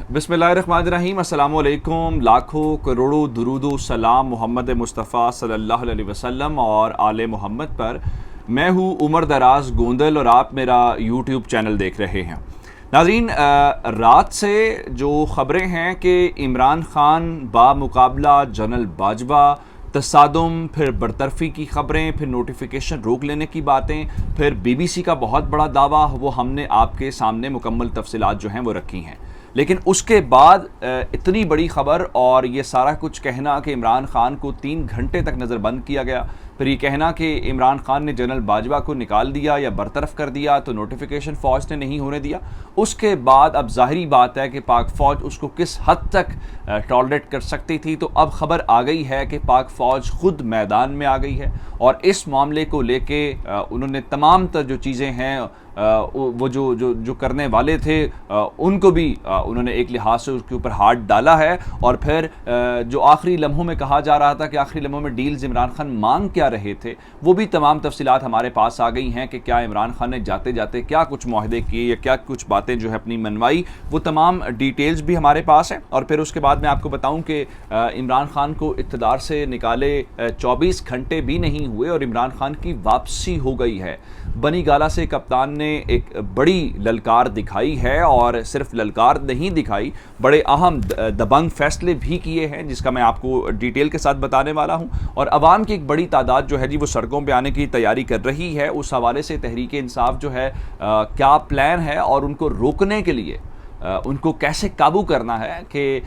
बिस्मिल्लाहिर्रहमानिर्रहीम, अस्सलामुअलैकुम। लाखों करोड़ों दुरूदो सलाम मोहम्मद मुस्तफ़ा सल्लल्लाहु अलैहि वसल्लम और आले मोहम्मद पर। मैं हूँ उमर दराज गोंदल और आप मेरा यूट्यूब चैनल देख रहे हैं। नाज़रीन, रात से जो ख़बरें हैं कि इमरान ख़ान बामुकाबला जनरल बाजवा, तसादुम, फिर बरतरफ़ी की ख़बरें, फिर नोटिफिकेशन रोक लेने की बातें, फिर BBC का बहुत बड़ा दावा, वो हमने आपके सामने मुकम्मल तफसीलात जो हैं वो रखी हैं। लेकिन उसके बाद इतनी बड़ी ख़बर और ये सारा कुछ कहना कि इमरान ख़ान को 3 घंटे तक नज़रबंद किया गया, फिर ये कहना कि इमरान ख़ान ने जनरल बाजवा को निकाल दिया या बरतरफ़ कर दिया तो नोटिफिकेशन फ़ौज ने नहीं होने दिया। उसके बाद अब ज़ाहिरी बात है कि पाक फ़ौज उसको किस हद तक टॉलरेट कर सकती थी। तो अब ख़बर आ गई है कि पाक फ़ौज ख़ुद मैदान में आ गई है और इस मामले को लेके उन्होंने तमाम तर जो चीज़ें हैं वो जो करने वाले थे उनको भी उन्होंने एक लिहाज से उसके ऊपर हाथ डाला है। और फिर जो आखिरी लम्हों में कहा जा रहा था कि आखिरी लम्हों में डील्स इमरान खान मांग क्या रहे थे, वो भी तमाम तफसीलात हमारे पास आ गई हैं कि क्या इमरान खान ने जाते जाते क्या कुछ मुआहदे किए या क्या कुछ बातें जो है अपनी मनवाई, वो तमाम डिटेल्स भी हमारे पास हैं। और फिर उसके बाद मैं आपको बताऊं कि इमरान खान को इक़्तिदार से निकाले 24 घंटे भी नहीं हुए और इमरान खान की वापसी हो गई है। बनी गाला से कप्तान ने एक बड़ी ललकार दिखाई है और सिर्फ ललकार नहीं दिखाई, बड़े अहम दबंग फैसले भी किए हैं जिसका मैं आपको डिटेल के साथ बताने वाला हूं। और अवाम की एक बड़ी तादाद जो है जी वो सड़कों पे आने की तैयारी कर रही है। उस हवाले से तहरीक इंसाफ जो है क्या प्लान है और उनको रोकने के लिए उनको कैसे काबू करना है कि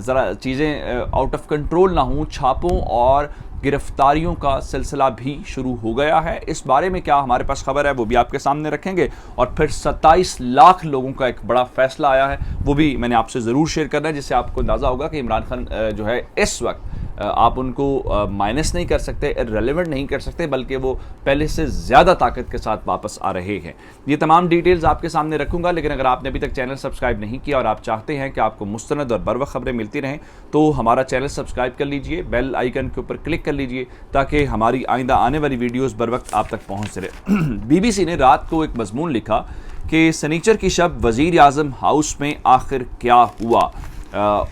ज़रा चीज़ें आउट ऑफ कंट्रोल ना हों। छापों और गिरफ्तारियों का सिलसिला भी शुरू हो गया है। इस बारे में क्या हमारे पास खबर है वो भी आपके सामने रखेंगे। और फिर 27 लाख लोगों का एक बड़ा फैसला आया है, वो भी मैंने आपसे ज़रूर शेयर करना है, जिससे आपको अंदाज़ा होगा कि इमरान खान जो है इस वक्त आप उनको माइनस नहीं कर सकते, इररिलेवेंट नहीं कर सकते, बल्कि वो पहले से ज़्यादा ताकत के साथ वापस आ रहे हैं। ये तमाम डिटेल्स आपके सामने रखूंगा। लेकिन अगर आपने अभी तक चैनल सब्सक्राइब नहीं किया और आप चाहते हैं कि आपको मुस्तनद और बरवक्त खबरें मिलती रहें तो हमारा चैनल सब्सक्राइब कर लीजिए, बेल आइकन के ऊपर क्लिक कर लीजिए ताकि हमारी आइंदा आने वाली वीडियोज़ बर वक्त आप तक पहुँच रहे। BBC ने रात को एक मजमून लिखा कि सनीचर की शब वज़ीर आज़म हाउस में आखिर क्या हुआ।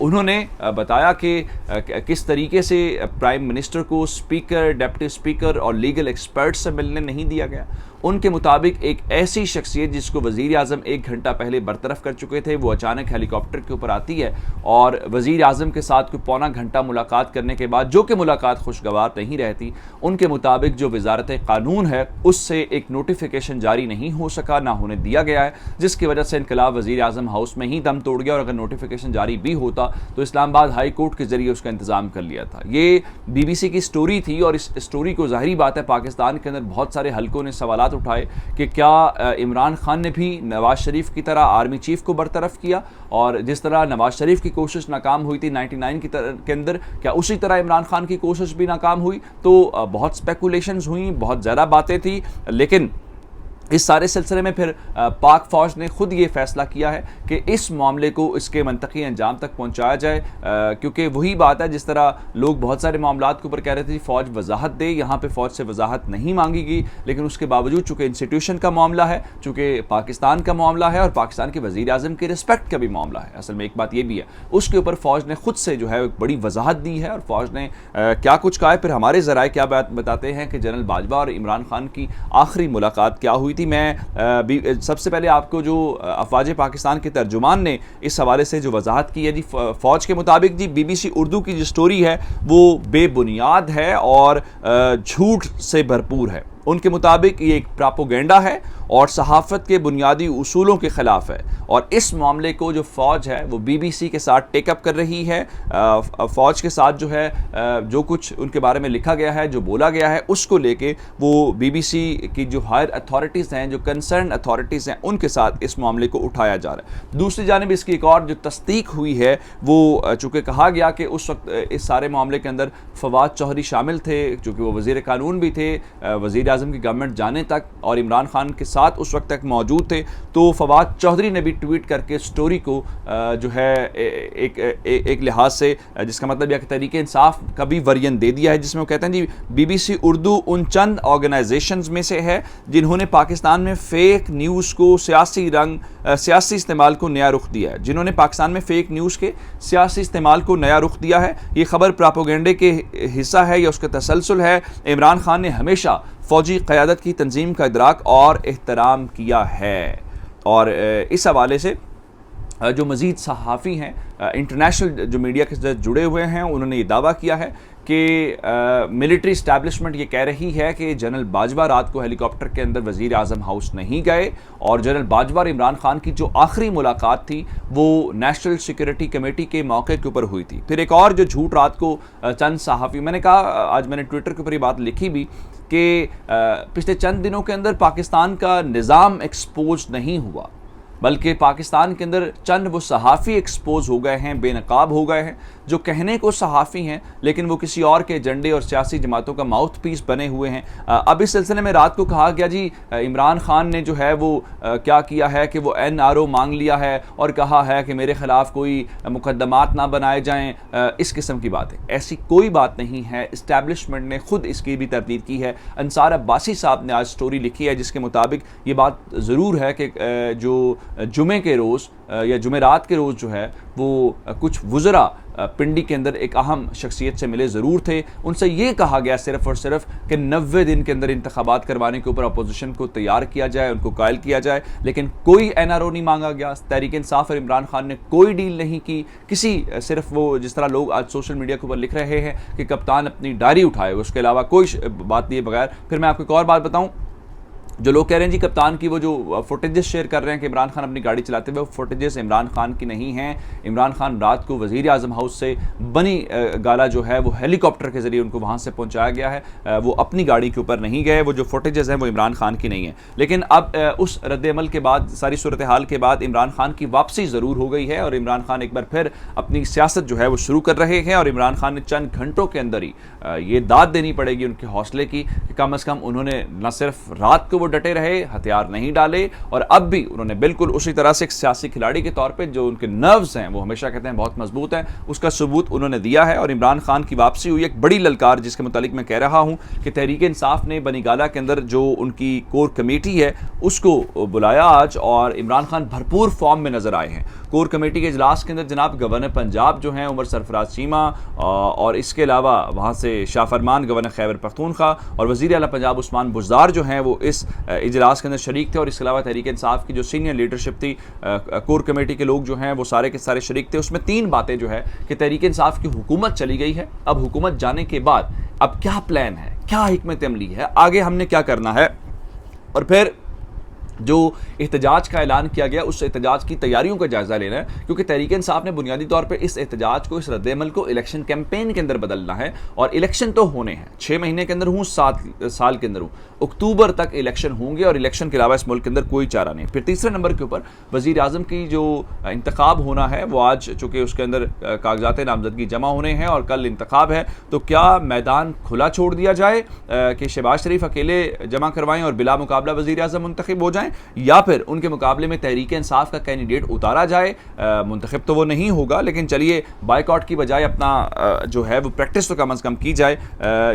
उन्होंने बताया कि किस तरीके से प्राइम मिनिस्टर को स्पीकर, डिप्टी स्पीकर और लीगल एक्सपर्ट से मिलने नहीं दिया गया। उनके मुताबिक एक ऐसी शख्सियत जिसको वज़ीर आज़म 1 घंटा पहले बरतरफ कर चुके थे, वो अचानक हेलीकॉप्टर के ऊपर आती है और वज़ीर आज़म के साथ कोई पौना घंटा मुलाकात करने के बाद, जो कि मुलाकात खुशगवार नहीं रहती, उनके मुताबिक जो वज़ारत क़ानून है उससे एक नोटिफिकेशन जारी नहीं हो सका, ना होने दिया गया है, जिसकी वजह से इनकलाब वज़ीर आज़म हाउस में ही दम तोड़ गया। और अगर नोटिफिकेशन जारी भी होता तो इस्लामाबाद हाई कोर्ट के ज़रिए उसका इंतज़ाम कर लिया था। ये BBC की स्टोरी थी और इस स्टोरी को ज़ाहिरी बात है पाकिस्तान के अंदर बहुत सारे हलकों ने सवालात उठाए कि क्या इमरान खान ने भी नवाज शरीफ की तरह आर्मी चीफ को बरतरफ किया और जिस तरह नवाज शरीफ की कोशिश नाकाम हुई थी 99 के अंदर, क्या उसी तरह इमरान खान की कोशिश भी नाकाम हुई। तो बहुत स्पेकुलेशंस हुई, बहुत ज़्यादा बातें थी। लेकिन इस सारे सिलसिले में फिर पाक फ़ौज ने ख़ुद ये फ़ैसला किया है कि इस मामले को इसके मंतकी अंजाम तक पहुँचाया जाए, क्योंकि वही बात है जिस तरह लोग बहुत सारे मामलात के ऊपर कह रहे थे फ़ौज वजाहत दे, यहाँ पे फ़ौज से वजाहत नहीं मांगी गई। लेकिन उसके बावजूद चूँकि इंस्टीट्यूशन का मामला है, चूँकि पाकिस्तान का मामला है और पाकिस्तान के वज़ीर आज़म की रिस्पेक्ट का भी मामला है, असल में एक बात ये भी है, उसके ऊपर फ़ौज ने ख़ुद से जो है एक बड़ी वजाहत दी है। और फ़ौज ने क्या कुछ कहा है, फिर हमारे ज़राए क्या बात बताते हैं कि जनरल बाजवा और इमरान खान की आखिरी मुलाकात क्या हुई थी। मैं सबसे पहले आपको जो अफवाज पाकिस्तान के तर्जुमान ने इस हवाले से जो वजाहत की है जी, फ़ौज के मुताबिक जी BBC उर्दू की जो स्टोरी है वो बेबुनियाद है और झूठ से भरपूर है। उनके मुताबिक ये एक प्रोपेगेंडा है और सहाफ़त के बुनियादी उसूलों के ख़िलाफ़ है। और इस मामले को जो फ़ौज है वो BBC के साथ टेकअप कर रही है। फ़ौज के साथ जो है जो कुछ उनके बारे में लिखा गया है, जो बोला गया है, उसको लेके वो BBC की जो हायर अथॉरिटीज़ हैं, जो कंसर्न अथॉरिटीज़ हैं, उनके साथ इस मामले को उठाया जा रहा है। दूसरी जानिब इसकी एक और जो तस्दीक हुई है वो चूँकि कहा गया कि उस वक्त इस सारे मामले के अंदर फवाद चौधरी शामिल थे, चूँकि वो वज़ीर क़ानून भी थे वज़ीर आज़म की गवर्नमेंट जाने तक, और इमरान खान के साथ उस वक्त तक मौजूद थे। तो फवाद चौधरी ने भी ट्वीट करके स्टोरी को जो है एक लिहाज से, जिसका मतलब यह कि तहरीक इंसाफ का भी वर्जन दे दिया है, जिसमें वो कहते हैं जी BBC उर्दू उन चंद ऑर्गेनाइजेशंस में से है जिन्होंने पाकिस्तान में फेक न्यूज़ को सियासी इस्तेमाल को नया रुख दिया है, जिन्होंने पाकिस्तान में फेक न्यूज़ के सियासी इस्तेमाल को नया रुख दिया है। ये खबर प्रोपेगेंडे के हिस्सा है या उसका तसलसल है। इमरान खान ने हमेशा फौजी क़यादत की तंजीम का इदराक और एहतराम किया है। और इस हवाले से जो मज़ीद सहाफ़ी हैं इंटरनेशनल जो मीडिया के साथ जुड़े हुए हैं, उन्होंने ये दावा किया है कि मिलिट्री इस्टेब्लिशमेंट ये कह रही है कि जनरल बाजवा रात को हेलीकॉप्टर के अंदर वज़ीर आज़म हाउस नहीं गए, और जनरल बाजवा और इमरान खान की जो आखिरी मुलाकात थी वो नेशनल सिक्योरिटी कमेटी के मौके के ऊपर हुई थी। फिर एक और जो झूठ रात को चंद सहाफ़ी, मैंने कहा आज मैंने ट्विटर के ऊपर ये बात लिखी भी कि पिछले चंद दिनों के अंदर पाकिस्तान का निज़ाम एक्सपोज नहीं हुआ, बल्कि पाकिस्तान के अंदर चंद वो सहाफ़ी एक्सपोज हो गए हैं, बेनकाब हो गए हैं, जो कहने को सहाफ़ी हैं लेकिन वो किसी और के एजेंडे और सियासी जमातों का माउथ पीस बने हुए हैं। अब इस सिलसिले में रात को कहा गया जी इमरान खान ने जो है वो क्या किया है कि वो NRO मांग लिया है और कहा है कि मेरे ख़िलाफ़ कोई मुकदमात ना बनाए जाएँ। इस किस्म की बात है, ऐसी कोई बात नहीं है। इस्टेब्लिशमेंट ने ख़ुद इसकी भी तरदीद की है। अंसार अब्बासी साहब ने आज स्टोरी लिखी है जिसके मुताबिक ये बात ज़रूर है कि जो जुमे के रोज़ या जुमेरात के रोज़ जो है वो कुछ वुज़रा पिंडी के अंदर एक अहम शख्सियत से मिले ज़रूर थे। उनसे ये कहा गया सिर्फ़ और सिर्फ कि 90 दिन के अंदर इंतखाबात करवाने के ऊपर अपोजिशन को तैयार किया जाए, उनको कायल किया जाए, लेकिन कोई NRO नहीं मांगा गया। तहरीक इंसाफ और इमरान खान ने कोई डील नहीं की किसी, सिर्फ वो जिस तरह लोग आज सोशल मीडिया के ऊपर लिख रहे हैं कि कप्तान अपनी डायरी उठाए, उसके अलावा कोई बात नहीं है बगैर। फिर मैं आपको एक और बात बताऊँ, जो लोग कह रहे हैं जी कप्तान की वो जो फुटेजेस शेयर कर रहे हैं कि इमरान खान अपनी गाड़ी चलाते हुए, वो फुटेजेस इमरान खान की नहीं हैं। इमरान खान रात को वज़ीर आज़म हाउस से बनी गाला जो है वो हेलीकॉप्टर के ज़रिए उनको वहाँ से पहुँचाया गया है, वो अपनी गाड़ी के ऊपर नहीं गए। वो जो फुटेजेस हैं वो इमरान खान की नहीं है। लेकिन अब उस रद्द-ए-अमल के बाद, सारी सूरत हाल के बाद इमरान खान की वापसी ज़रूर हो गई है और इमरान खान एक बार फिर अपनी सियासत जो है वो शुरू कर रहे हैं। और इमरान खान ने चंद घंटों के अंदर ही ये दाद देनी पड़ेगी उनके हौसले की कि कम अज़ कम उन्होंने न सिर्फ रात को वो डटे रहे, हथियार नहीं डाले, और अब भी उन्होंने बिल्कुल उसी तरह से एक सियासी खिलाड़ी के तौर पे जो उनके नर्व्स हैं वो हमेशा कहते हैं बहुत मजबूत हैं, उसका सबूत उन्होंने दिया है। और इमरान खान की वापसी हुई एक बड़ी ललकार, जिसके मुतालिक मैं कह रहा हूं कि तहरीक इंसाफ ने बनीगाला के अंदर जो उनकी कोर कमेटी है उसको बुलाया आज, और इमरान खान भरपूर फॉर्म में नजर आए हैं। कोर कमेटी के इजलास के अंदर जनाब गवर्नर पंजाब जो हैं उमर सरफराज चीमा, और इसके अलावा वहाँ से शाह फरमान गवर्नर खैबर पख्तूनख्वा और वज़ीर आला पंजाब उस्मान बुज़दार जो हैं वो इस इजलास के अंदर शरीक थे। और इसके अलावा तहरीक इंसाफ की जो सीनियर लीडरशिप थी, कोर कमेटी के लोग जो हैं वो सारे के सारे शरीक थे। उसमें 3 बातें जो है कि तहरीक इंसाफ की हुकूमत चली गई है, अब हुकूमत जाने के बाद अब क्या प्लान है, क्या हिकमत अमली है, आगे हमने क्या करना है, और फिर जो एहतजाज का ऐलान किया गया उस एहतजाज की तैयारियों का जायज़ा लेना है। क्योंकि तहरीक इंसाफ ने बुनियादी तौर पर इस एहतजाज को, इस रद्द-ए-अमल को इलेक्शन कैंपेन के अंदर बदलना है, और इलेक्शन तो होने हैं, 6 महीने के अंदर हूँ, 7 साल के अंदर हूँ, अक्टूबर तक इलेक्शन होंगे, और इलेक्शन के अलावा इस मुल्क के अंदर कोई चारा नहीं। फिर तीसरे नंबर के ऊपर वज़ीर आज़म की जो इंतखाब होना है वो आज, चूँकि उसके अंदर कागजात नामजदगी जमा होने हैं और कल इंतखाब है, तो क्या मैदान खुला छोड़ दिया जाए कि शहबाज शरीफ अकेले जमा करवाएं और बिला मुकाबला वज़ीर आज़म मुंतखब हो जाएं, या फिर उनके मुकाबले में तहरीक इंसाफ का कैंडिडेट उतारा जाए। मुंतखब तो वो नहीं होगा, लेकिन चलिए बाइकआउट की बजाय अपना जो है वो प्रैक्टिस तो कम अज़ कम की जाए,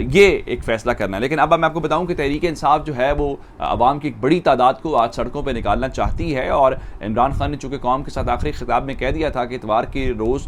ये एक फ़ैसला करना है। लेकिन अब मैं आपको बताऊं कि तहरीक इंसाफ जो है वो आवाम की एक बड़ी तादाद को आज सड़कों पर निकालना चाहती है, और इमरान खान ने चूँकि कौम के साथ आखिरी खिताब में कह दिया था कि इतवार के रोज़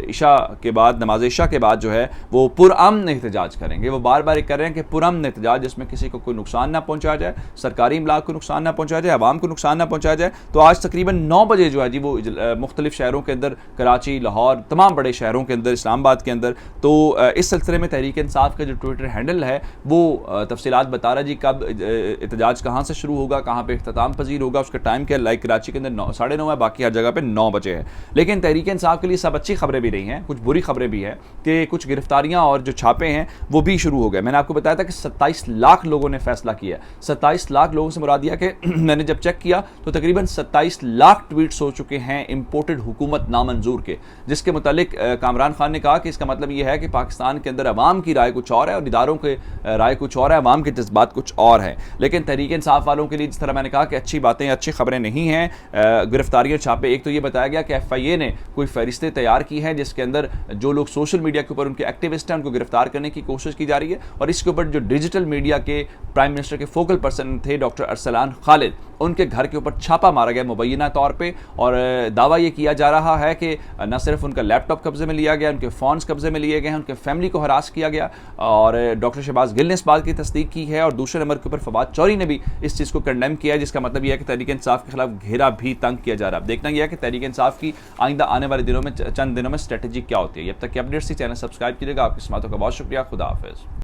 इशा के बाद, नमाज इशा के बाद जो है वो पुरअमन एहतजाज करेंगे। वो बार बार कर रहे हैं कि पुरअमन एहतजाज, जिसमें किसी को कोई नुकसान ना पहुँचाया जाए, सरकारी इमलाक को नुकसान ना पहुँचाया जाए, आवाम को नुकसान ना पहुँचाया जाए। तो आज तकरीबन 9 बजे जो है जी वो मुख्तलिफ शहरों के अंदर, कराची, लाहौर, तमाम बड़े शहरों के अंदर, इस्लामाबाद के अंदर, तो इस सिलसिले में तहरीक इंसाफ का जो ट्विटर हैंडल है वो तफसीलात बता रहा जी कब एहतजाज कहाँ से शुरू होगा, कहाँ पे इख्तिताम पजीर होगा, उसका टाइम क्या। लाइक कराची के अंदर 9:30 है, बाकी हर जगह पे 9 बजे है। लेकिन तहरीक इंसाफ के लिए सब अच्छी खबरें भी रही हैं, कुछ बुरी खबरें भी हैं कि कुछ गिरफ्तारियां और जो छापे हैं वो भी शुरू हो गए। मैंने आपको बताया था कि 27 लाख लोगों ने फैसला किया। 27 लाख लोगों से मुराद दिया कि मैंने जब चेक किया तो तकरीबन 27 लाख ट्वीट्स हो चुके हैं इंपोर्टेड हुकूमत नामंजूर के, जिसके मुतालिक कामरान खान ने कहा कि इसका मतलब यह है कि पाकिस्तान के अंदर अवाम की राय कुछ और है और इदारों के राय कुछ और है, अवाम के जज्बात कुछ और है। लेकिन तहरीक इंसाफ वालों के लिए जिस तरह मैंने कहा कि अच्छी बातें, अच्छी खबरें नहीं हैं, गिरफ्तारियां छापे। एक तो ये बताया गया कि FIA ने कोई फहरिस्तें तैयार की हैं जिसके अंदर जो लोग सोशल मीडिया के ऊपर उनके एक्टिविस्ट हैं उनको गिरफ्तार करने की कोशिश की जा रही है, और इसके ऊपर जो डिजिटल मीडिया के प्राइम मिनिस्टर के फोकल पर्सन थे डॉक्टर अरसलान खालिद, उनके घर के ऊपर छापा मारा गया मुबैना तौर पे, और दावा ये किया जा रहा है कि न सिर्फ उनका लैपटॉप कब्जे में लिया गया, उनके फ़ोन्स कब्जे में लिए गए हैं, उनके फैमिली को हरास किया गया। और डॉक्टर शहबाज गिल ने इस बात की तस्दीक की है, और दूसरे नंबर के ऊपर फवाद चौधरी ने भी इस चीज़ को कंडेम किया है, जिसका मतलब यह है कि तहरीक इंसाफ के खिलाफ घेरा भी तंग किया जा रहा है। अब देखना यह है कि तहरीक इंसाफ की आइंदा आने वाले दिनों में, चंद दिनों में स्ट्रेटेजी क्या होती है। अब तक की अपडेट्स चैनल सब्सक्राइब कीजिएगा। आपकी समातों का बहुत शुक्रिया। खुदा हाफिज़।